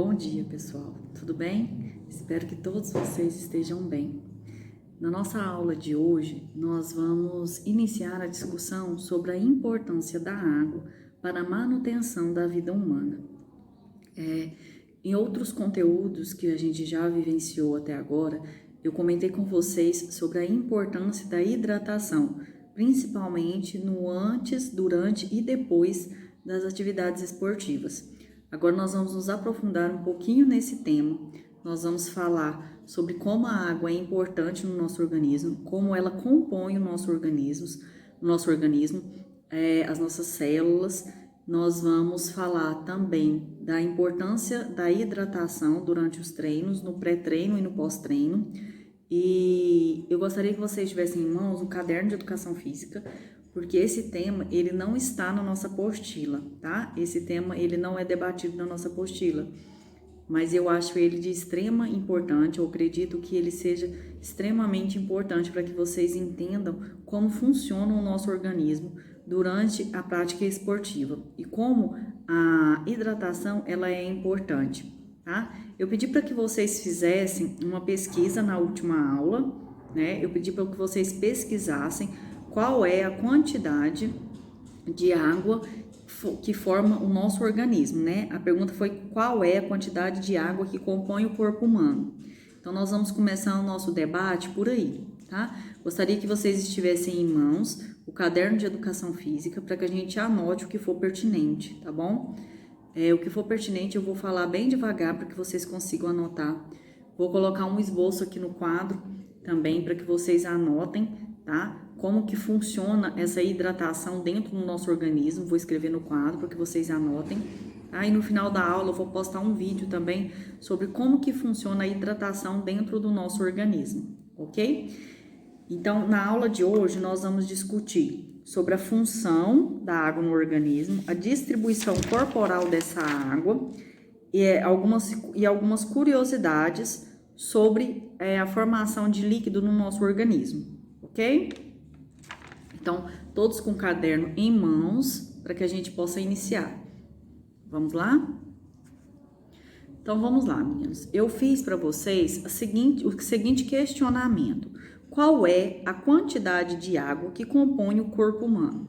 Bom dia, pessoal. Tudo bem? Espero que todos vocês estejam bem. Na nossa aula de hoje, nós vamos iniciar a discussão sobre a importância da água para a manutenção da vida humana. Em outros conteúdos que a gente já vivenciou até agora, eu comentei com vocês sobre a importância da hidratação, principalmente no antes, durante e depois das atividades esportivas. Agora nós vamos nos aprofundar um pouquinho nesse tema. Nós vamos falar sobre como a água é importante no nosso organismo, como ela compõe o nosso organismo, as nossas células. Nós vamos falar também da importância da hidratação durante os treinos, no pré-treino e no pós-treino. E eu gostaria que vocês tivessem em mãos um caderno de educação física, porque esse tema, ele não está na nossa apostila, tá? Esse tema, ele não é debatido na nossa apostila, mas eu acho ele de extrema importância, eu acredito que ele seja extremamente importante para que vocês entendam como funciona o nosso organismo durante a prática esportiva e como a hidratação, ela é importante, tá? Eu pedi para que vocês fizessem uma pesquisa na última aula, né? Eu pedi para que vocês pesquisassem qual é a quantidade de água que forma o nosso organismo, né? A pergunta foi qual é a quantidade de água que compõe o corpo humano. Então, nós vamos começar o nosso debate por aí, tá? Gostaria que vocês estivessem em mãos o caderno de educação física para que a gente anote o que for pertinente, tá bom? O que for pertinente eu vou falar bem devagar para que vocês consigam anotar. Vou colocar um esboço aqui no quadro também para que vocês anotem, tá? Como que funciona essa hidratação dentro do nosso organismo. Vou escrever no quadro para que vocês anotem. Aí no final da aula eu vou postar um vídeo também sobre como que funciona a hidratação dentro do nosso organismo, ok? Então, na aula de hoje nós vamos discutir sobre a função da água no organismo, a distribuição corporal dessa água e algumas curiosidades sobre a formação de líquido no nosso organismo, ok? Então, todos com o caderno em mãos para que a gente possa iniciar. Vamos lá? Então, vamos lá, meninos. Eu fiz para vocês o seguinte questionamento. Qual é a quantidade de água que compõe o corpo humano?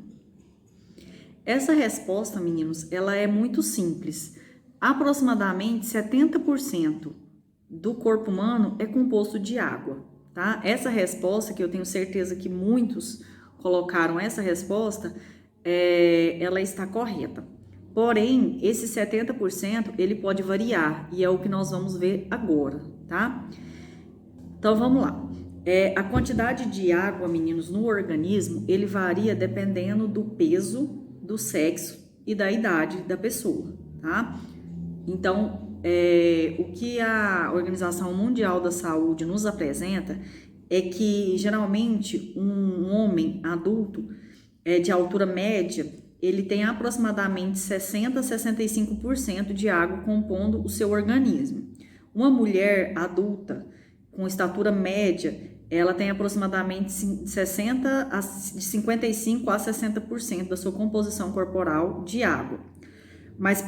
Essa resposta, meninos, ela é muito simples. Aproximadamente 70% do corpo humano é composto de água, tá? Essa resposta, que eu tenho certeza que muitos colocaram essa resposta, ela está correta. Porém, esse 70% ele pode variar e é o que nós vamos ver agora, tá? Então, vamos lá. A quantidade de água, meninos, no organismo, ele varia dependendo do peso, do sexo e da idade da pessoa, tá? Então, o que a Organização Mundial da Saúde nos apresenta é que, geralmente, um homem adulto de altura média, ele tem aproximadamente 60 a 65% de água compondo o seu organismo. Uma mulher adulta com estatura média, ela tem aproximadamente de 55 a 60% da sua composição corporal de água. Mas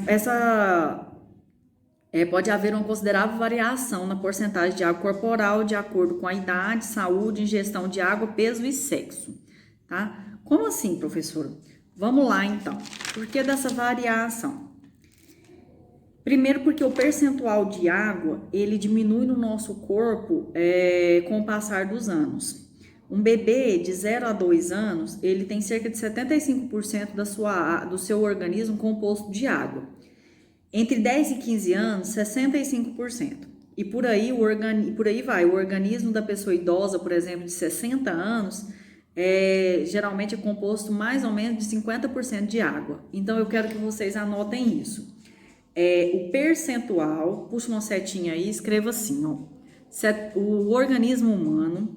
pode haver uma considerável variação na porcentagem de água corporal de acordo com a idade, saúde, ingestão de água, peso e sexo, tá? Como assim, professora? Vamos lá, então. Por que dessa variação? Primeiro, porque o percentual de água, ele diminui no nosso corpo com o passar dos anos. Um bebê de 0 a 2 anos, ele tem cerca de 75% do seu organismo composto de água. Entre 10 e 15 anos, 65%. E por aí vai. O organismo da pessoa idosa, por exemplo, de 60 anos, geralmente é composto mais ou menos de 50% de água. Então, eu quero que vocês anotem isso. O percentual, puxa uma setinha aí, escreva assim, ó. O organismo humano,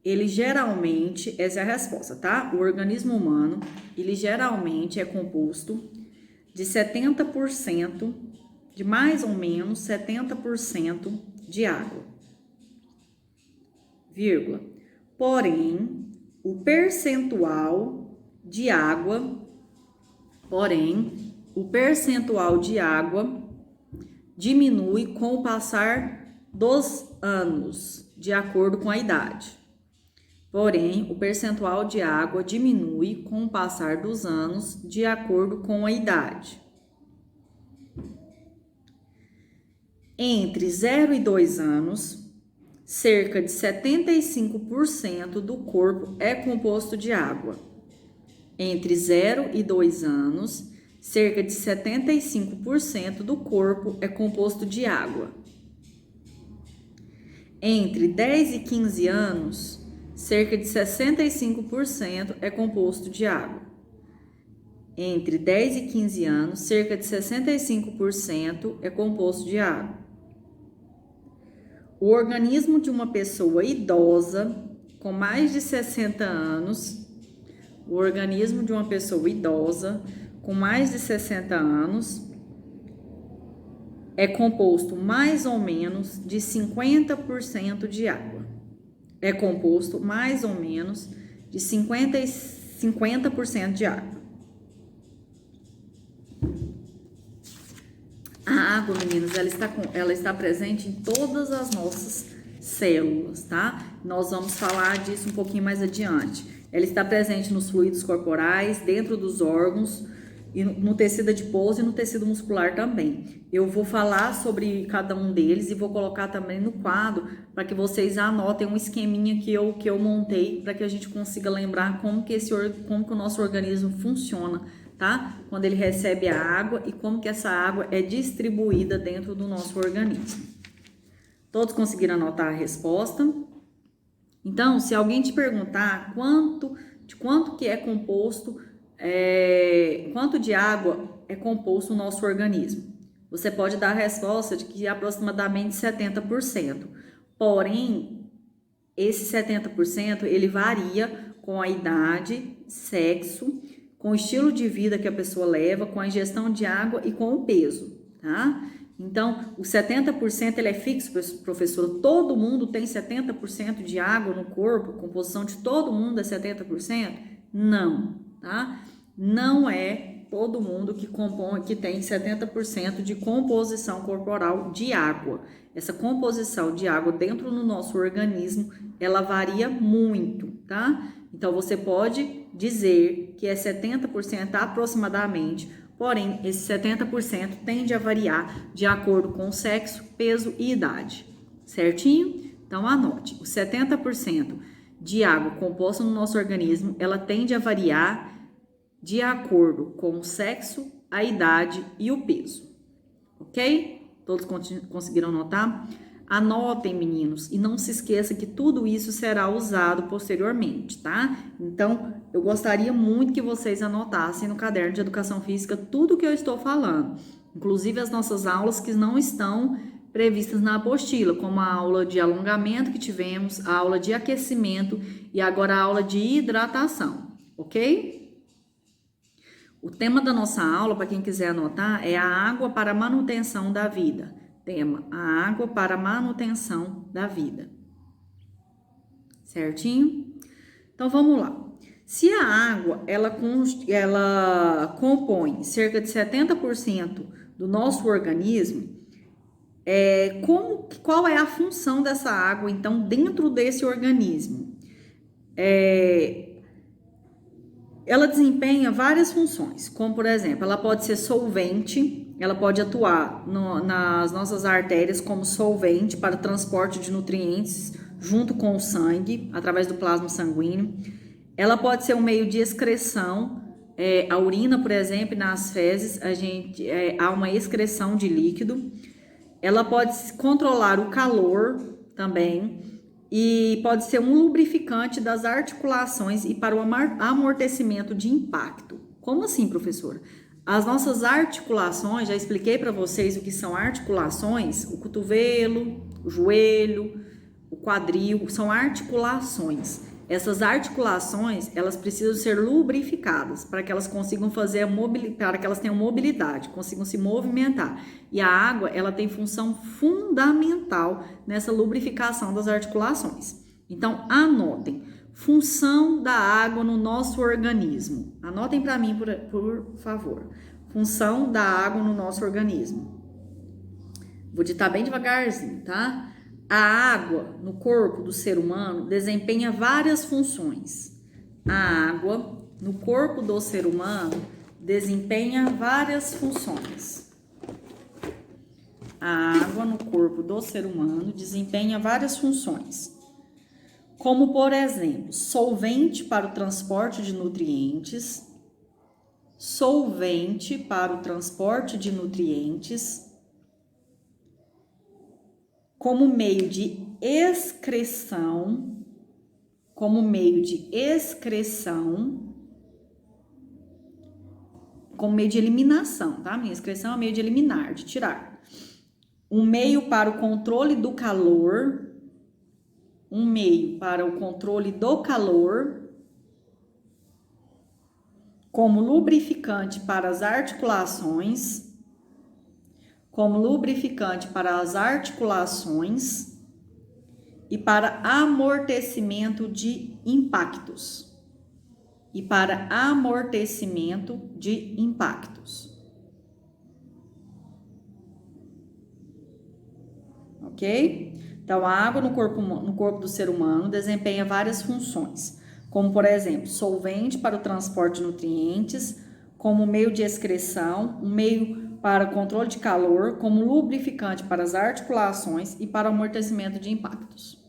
ele geralmente, essa é a resposta, tá? O organismo humano, ele geralmente é composto de 70%, de mais ou menos 70% de água, vírgula. Porém, o percentual de água diminui com o passar dos anos, de acordo com a idade. Porém, o percentual de água diminui com o passar dos anos, de acordo com a idade. Entre 0 e 2 anos, cerca de 75% do corpo é composto de água. Entre 0 e 2 anos, cerca de 75% do corpo é composto de água. Entre 10 e 15 anos, cerca de 65% é composto de água. Entre 10 e 15 anos, cerca de 65% é composto de água. O organismo de uma pessoa idosa com mais de 60 anos, é composto mais ou menos de 50% de água. É composto mais ou menos de 50% de água. A água, meninas, ela está presente em todas as nossas células, tá? Nós vamos falar disso um pouquinho mais adiante. Ela está presente nos fluidos corporais, dentro dos órgãos, e no tecido adiposo e no tecido muscular também. Eu vou falar sobre cada um deles e vou colocar também no quadro para que vocês anotem um esqueminha que eu montei para que a gente consiga lembrar como que o nosso organismo funciona, tá? Quando ele recebe a água e como que essa água é distribuída dentro do nosso organismo. Todos conseguiram anotar a resposta? Então, se alguém te perguntar de quanto que é composto, quanto de água é composto o nosso organismo, você pode dar a resposta de que é aproximadamente 70%. Porém, esse 70% ele varia com a idade, sexo, com o estilo de vida que a pessoa leva, com a ingestão de água e com o peso, tá? Então, o 70% ele é fixo, professora. Todo mundo tem 70% de água no corpo, a composição de todo mundo é 70%? Não, tá? Não é todo mundo que tem 70% de composição corporal de água. Essa composição de água dentro do nosso organismo, ela varia muito, tá? Então, você pode dizer que é 70% aproximadamente, porém, esse 70% tende a variar de acordo com o sexo, peso e idade, certinho? Então, anote, os 70% de água composta no nosso organismo, ela tende a variar de acordo com o sexo, a idade e o peso, ok? Todos conseguiram anotar? Anotem, meninos, e não se esqueça que tudo isso será usado posteriormente, tá? Então, eu gostaria muito que vocês anotassem no caderno de educação física tudo que eu estou falando, inclusive as nossas aulas que não estão previstas na apostila, como a aula de alongamento que tivemos, a aula de aquecimento e agora a aula de hidratação, ok? O tema da nossa aula, para quem quiser anotar, é a água para a manutenção da vida. Tema, a água para a manutenção da vida. Certinho? Então, vamos lá. Se a água, ela compõe cerca de 70% do nosso organismo, qual é a função dessa água, então, dentro desse organismo? Ela desempenha várias funções, como, por exemplo, ela pode ser solvente, ela pode atuar nas nossas artérias como solvente para o transporte de nutrientes junto com o sangue, através do plasma sanguíneo. Ela pode ser um meio de excreção, a urina, por exemplo, nas fezes, há uma excreção de líquido. Ela pode controlar o calor também, e pode ser um lubrificante das articulações e para o amortecimento de impacto. Como assim, professora? As nossas articulações, já expliquei para vocês o que são articulações, o cotovelo, o joelho, o quadril, são articulações. Essas articulações, elas precisam ser lubrificadas para que elas consigam para que elas tenham mobilidade, consigam se movimentar. E a água, ela tem função fundamental nessa lubrificação das articulações. Então, anotem. Função da água no nosso organismo. Anotem para mim, por favor. Função da água no nosso organismo. Vou ditar bem devagarzinho, tá? A água no corpo do ser humano desempenha várias funções. A água no corpo do ser humano desempenha várias funções. A água no corpo do ser humano desempenha várias funções. Como, por exemplo, solvente para o transporte de nutrientes, solvente para o transporte de nutrientes, como meio de excreção, como meio de eliminação, tá? Minha excreção é meio de eliminar, de tirar. Um meio para o controle do calor, como lubrificante para as articulações, e para amortecimento de impactos. Ok? Então, a água no corpo do ser humano desempenha várias funções, como, por exemplo, solvente para o transporte de nutrientes, como meio de excreção, um meio para controle de calor, como lubrificante para as articulações e para amortecimento de impactos.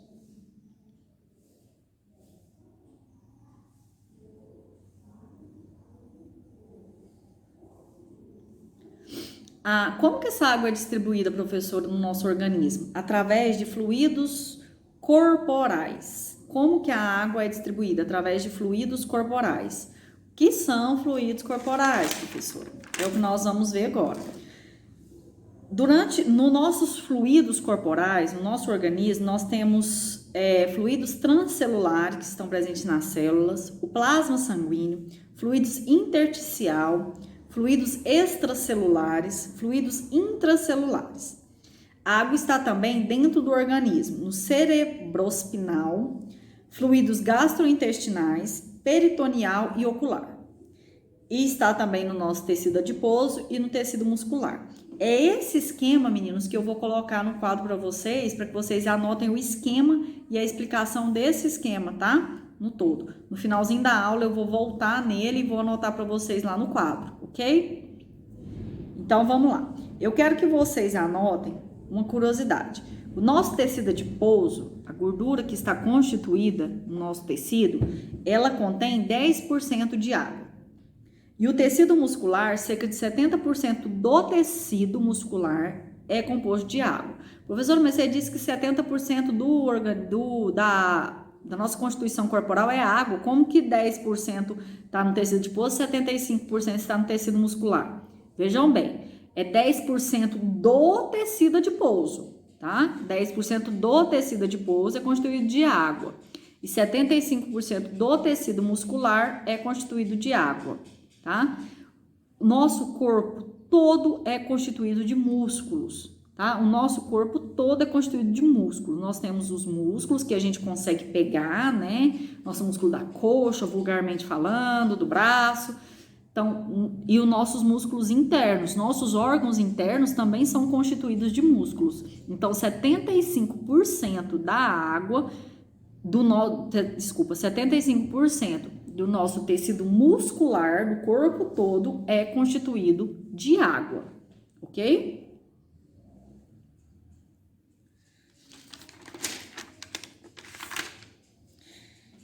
Como que essa água é distribuída, professor, no nosso organismo? Através de fluidos corporais. Como que a água é distribuída? Através de fluidos corporais. O que são fluidos corporais, professora? É o que nós vamos ver agora. Nos nossos fluidos corporais, no nosso organismo, nós temos fluidos transcelulares que estão presentes nas células, o plasma sanguíneo, fluidos intersticial, fluidos extracelulares, fluidos intracelulares. A água está também dentro do organismo, no cerebrospinal, fluidos gastrointestinais, peritoneal e ocular. E está também no nosso tecido adiposo e no tecido muscular. É esse esquema, meninos, que eu vou colocar no quadro para que vocês anotem o esquema e a explicação desse esquema, tá? No todo. No finalzinho da aula eu vou voltar nele e vou anotar para vocês lá no quadro, ok? Então vamos lá. Eu quero que vocês anotem uma curiosidade. O nosso tecido adiposo, a gordura que está constituída no nosso tecido, ela contém 10% de água. E o tecido muscular, cerca de 70% do tecido muscular é composto de água. Professor, mas você disse que 70% da nossa constituição corporal é água. Como que 10% está no tecido adiposo e 75% está no tecido muscular? Vejam bem, é 10% do tecido adiposo, tá? 10% do tecido adiposo é constituído de água. E 75% do tecido muscular é constituído de água, tá? O nosso corpo todo é constituído de músculos, tá? O nosso corpo todo é constituído de músculos. Nós temos os músculos que a gente consegue pegar, né? Nosso músculo da coxa, vulgarmente falando, do braço. Então, e os nossos músculos internos, nossos órgãos internos também são constituídos de músculos. Então, 75% da água 75% do nosso tecido muscular do corpo todo é constituído de água, ok?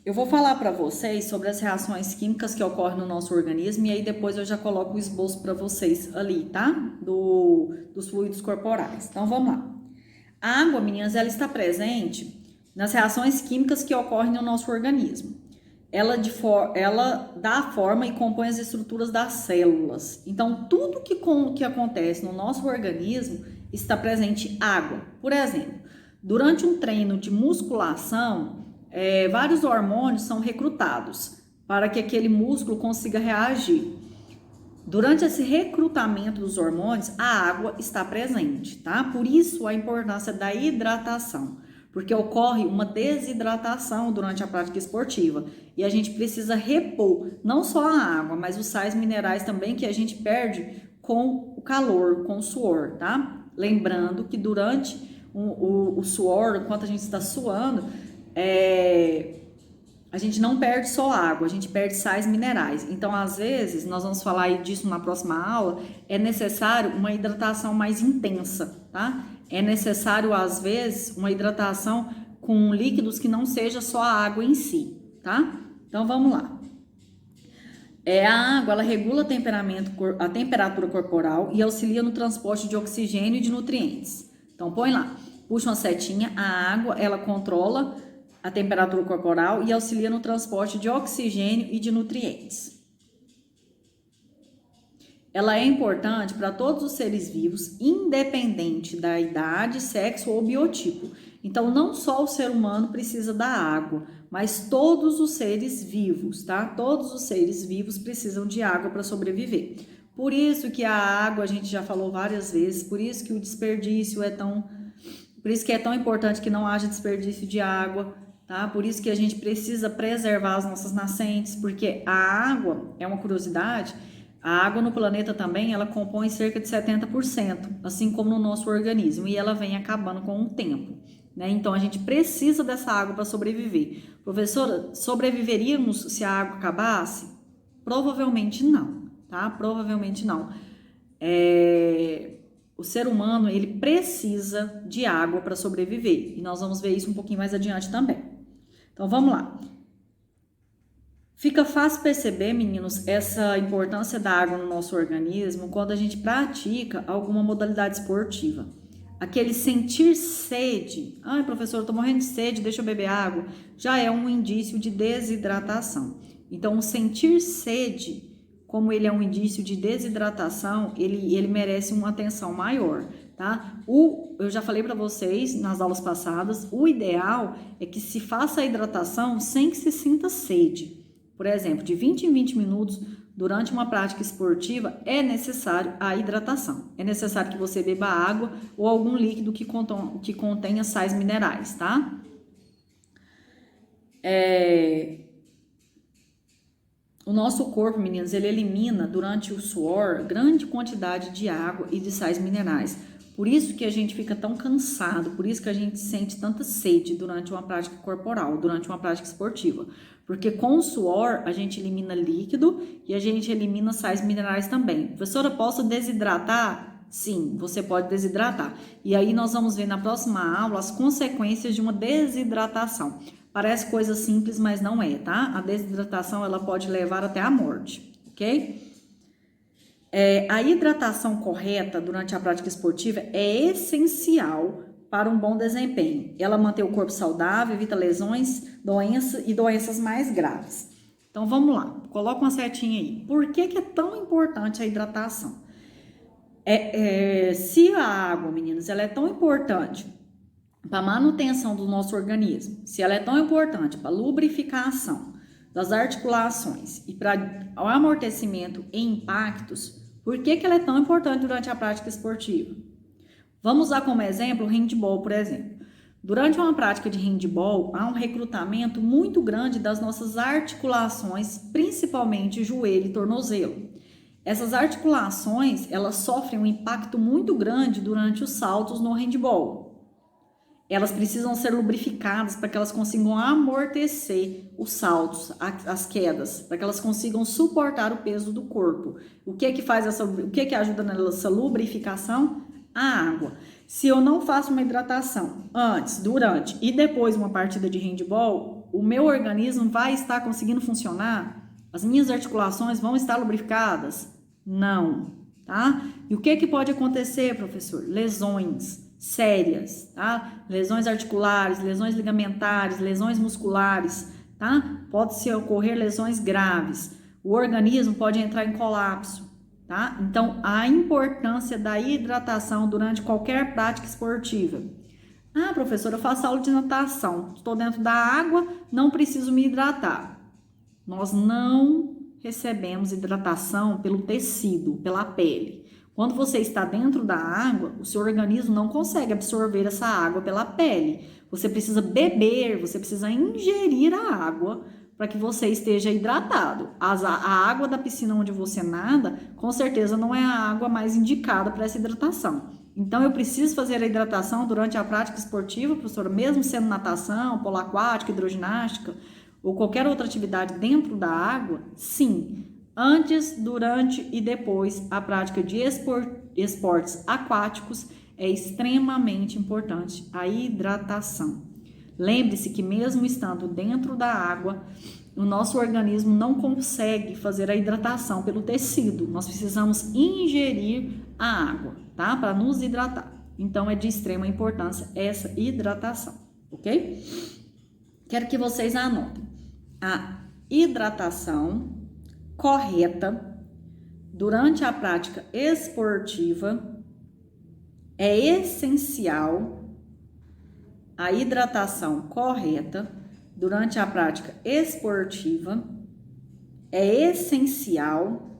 Eu vou falar para vocês sobre as reações químicas que ocorrem no nosso organismo e aí depois eu já coloco o esboço para vocês ali, tá? Dos fluidos corporais. Então, vamos lá. A água, meninas, ela está presente nas reações químicas que ocorrem no nosso organismo. Ela dá forma e compõe as estruturas das células. Então, tudo que acontece no nosso organismo está presente água. Por exemplo, durante um treino de musculação, vários hormônios são recrutados para que aquele músculo consiga reagir. Durante esse recrutamento dos hormônios, a água está presente, tá? Por isso a importância da hidratação, porque ocorre uma desidratação durante a prática esportiva e a gente precisa repor não só a água, mas os sais minerais também que a gente perde com o calor, com o suor, tá? Lembrando que durante o suor, enquanto a gente está suando, a gente não perde só água, a gente perde sais minerais. Então, às vezes, nós vamos falar disso na próxima aula, é necessário uma hidratação mais intensa, tá? É necessário, às vezes, uma hidratação com líquidos que não seja só a água em si, tá? Então, vamos lá. A água, ela regula a temperatura corporal e auxilia no transporte de oxigênio e de nutrientes. Então, põe lá, puxa uma setinha, a água, ela controla a temperatura corporal e auxilia no transporte de oxigênio e de nutrientes. Ela é importante para todos os seres vivos, independente da idade, sexo ou biotipo. Então, não só o ser humano precisa da água, mas todos os seres vivos, tá? Todos os seres vivos precisam de água para sobreviver. Por isso que a água, a gente já falou várias vezes, por isso que o desperdício por isso que é tão importante que não haja desperdício de água, tá? Por isso que a gente precisa preservar as nossas nascentes, porque a água, é uma curiosidade, a água no planeta também, ela compõe cerca de 70%, assim como no nosso organismo, e ela vem acabando com o tempo, né? Então, a gente precisa dessa água para sobreviver. Professora, sobreviveríamos se a água acabasse? Provavelmente não, tá? Provavelmente não. O ser humano, ele precisa de água para sobreviver, e nós vamos ver isso um pouquinho mais adiante também. Então, vamos lá. Fica fácil perceber, meninos, essa importância da água no nosso organismo quando a gente pratica alguma modalidade esportiva. Aquele sentir sede, ai professor, eu tô morrendo de sede, deixa eu beber água, já é um indício de desidratação. Então, o sentir sede, como ele é um indício de desidratação, ele merece uma atenção maior, tá? Eu já falei para vocês nas aulas passadas, o ideal é que se faça a hidratação sem que se sinta sede. Por exemplo, de 20 em 20 minutos, durante uma prática esportiva, é necessário a hidratação. É necessário que você beba água ou algum líquido que contenha sais minerais, tá? O nosso corpo, meninas, ele elimina durante o suor grande quantidade de água e de sais minerais. Por isso que a gente fica tão cansado, por isso que a gente sente tanta sede durante uma prática corporal, durante uma prática esportiva. Porque com o suor a gente elimina líquido e a gente elimina sais minerais também. Professora, posso desidratar? Sim, você pode desidratar. E aí nós vamos ver na próxima aula as consequências de uma desidratação. Parece coisa simples, mas não é, tá? A desidratação, ela pode levar até a morte, ok? A hidratação correta durante a prática esportiva é essencial para um bom desempenho. Ela mantém o corpo saudável, evita lesões, doenças mais graves. Então, vamos lá. Coloca uma setinha aí. Por que é tão importante a hidratação? Se a água, meninas, ela é tão importante para a manutenção do nosso organismo, se ela é tão importante para a lubrificação das articulações e para o amortecimento e impactos, por que ela é tão importante durante a prática esportiva? Vamos usar como exemplo o handball, por exemplo. Durante uma prática de handball, há um recrutamento muito grande das nossas articulações, principalmente joelho e tornozelo. Essas articulações, elas sofrem um impacto muito grande durante os saltos no handball. Elas precisam ser lubrificadas para que elas consigam amortecer os saltos, as quedas, para que elas consigam suportar o peso do corpo. O que que ajuda nessa lubrificação? A água. Se eu não faço uma hidratação antes, durante e depois de uma partida de handball, o meu organismo vai estar conseguindo funcionar? As minhas articulações vão estar lubrificadas? Não, tá? E o que pode acontecer, professor? Lesões sérias, tá? Lesões articulares, lesões ligamentares, lesões musculares, tá? Pode-se ocorrer lesões graves. O organismo pode entrar em colapso, tá? Então, a importância da hidratação durante qualquer prática esportiva. Ah, professora, eu faço aula de natação, estou dentro da água, não preciso me hidratar. Nós não recebemos hidratação pelo tecido, pela pele. Quando você está dentro da água, o seu organismo não consegue absorver essa água pela pele. Você precisa beber, você precisa ingerir a água para que você esteja hidratado. A água da piscina onde você nada, com certeza não é a água mais indicada para essa hidratação. Então, eu preciso fazer a hidratação durante a prática esportiva, professora, mesmo sendo natação, polo aquático, hidroginástica ou qualquer outra atividade dentro da água? Sim. Antes, durante e depois a prática de esportes aquáticos é extremamente importante a hidratação. Lembre-se que mesmo estando dentro da água, o nosso organismo não consegue fazer a hidratação pelo tecido. Nós precisamos ingerir a água, tá? Para nos hidratar. Então, é de extrema importância essa hidratação, ok? Quero que vocês anotem. A hidratação correta durante a prática esportiva é essencial. A hidratação correta durante a prática esportiva é essencial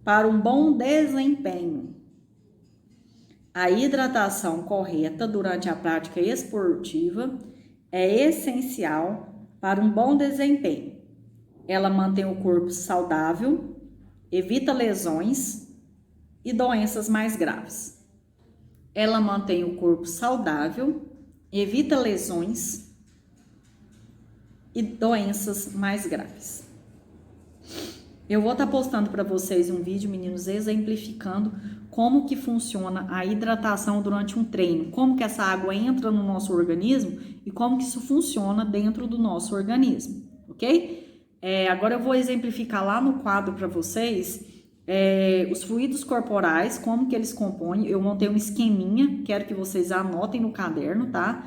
para um bom desempenho. A hidratação correta durante a prática esportiva é essencial para um bom desempenho. Ela mantém o corpo saudável, evita lesões e doenças mais graves. Ela mantém o corpo saudável, evita lesões e doenças mais graves. Eu vou estar postando para vocês um vídeo, meninos, exemplificando como que funciona a hidratação durante um treino, como que essa água entra no nosso organismo e como que isso funciona dentro do nosso organismo, ok? Agora eu vou exemplificar lá no quadro para vocês os fluidos corporais, como que eles compõem. Eu montei um esqueminha, quero que vocês anotem no caderno, tá?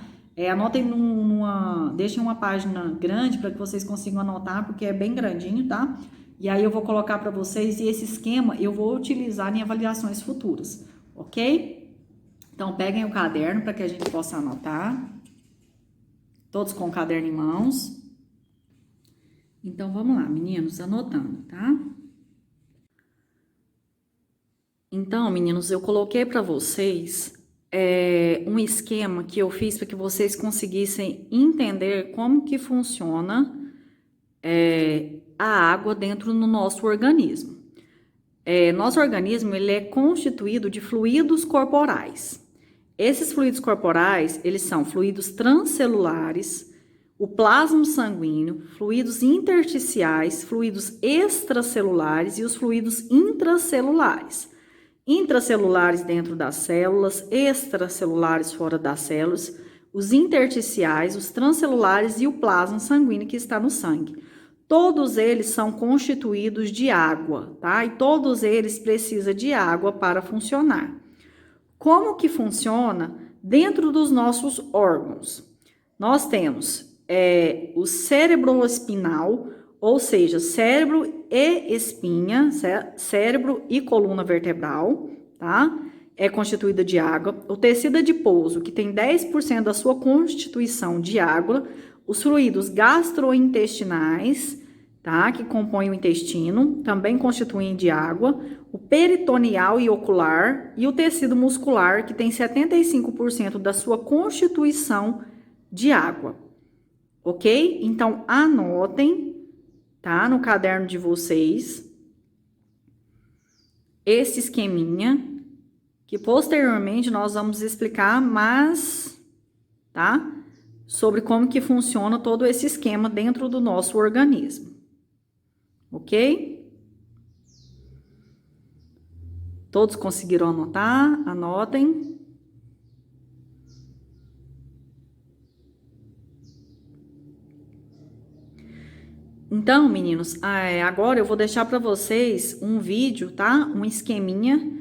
Anotem deixem uma página grande para que vocês consigam anotar, porque é bem grandinho, tá? E aí eu vou colocar para vocês, e esse esquema eu vou utilizar em avaliações futuras, ok? Então, peguem o caderno para que a gente possa anotar. Todos com o caderno em mãos. Então, vamos lá, meninos, anotando, tá? Então, meninos, eu coloquei para vocês um esquema que eu fiz para que vocês conseguissem entender como que funciona a água dentro do nosso organismo. Nosso organismo ele é constituído de fluidos corporais. Esses fluidos corporais, eles são fluidos transcelulares, o plasma sanguíneo, fluidos intersticiais, fluidos extracelulares e os fluidos intracelulares. Intracelulares dentro das células, extracelulares fora das células, os intersticiais, os transcelulares e o plasma sanguíneo que está no sangue. Todos eles são constituídos de água, tá? E todos eles precisam de água para funcionar. Como que funciona dentro dos nossos órgãos? Nós temos o cerebroespinal, ou seja, cérebro e espinha, cérebro e coluna vertebral, tá? É constituída de água. O tecido adiposo, que tem 10% da sua constituição de água. Os fluidos gastrointestinais, tá? Que compõem o intestino, também constituem de água. O peritoneal e ocular e o tecido muscular, que tem 75% da sua constituição de água. Ok? Então, anotem, tá? No caderno de vocês, esse esqueminha, que posteriormente nós vamos explicar mais, tá? Sobre como que funciona todo esse esquema dentro do nosso organismo. Ok? Todos conseguiram anotar? Anotem. Então, meninos, agora eu vou deixar para vocês um vídeo, tá? Um esqueminha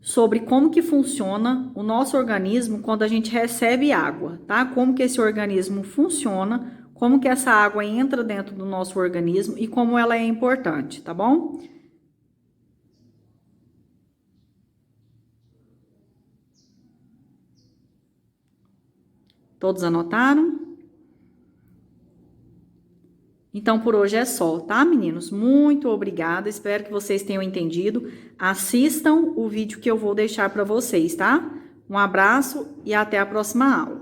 sobre como que funciona o nosso organismo quando a gente recebe água, tá? Como que esse organismo funciona, como que essa água entra dentro do nosso organismo e como ela é importante, tá bom? Todos anotaram? Então, por hoje é só, tá, meninos? Muito obrigada, espero que vocês tenham entendido. Assistam o vídeo que eu vou deixar para vocês, tá? Um abraço e até a próxima aula.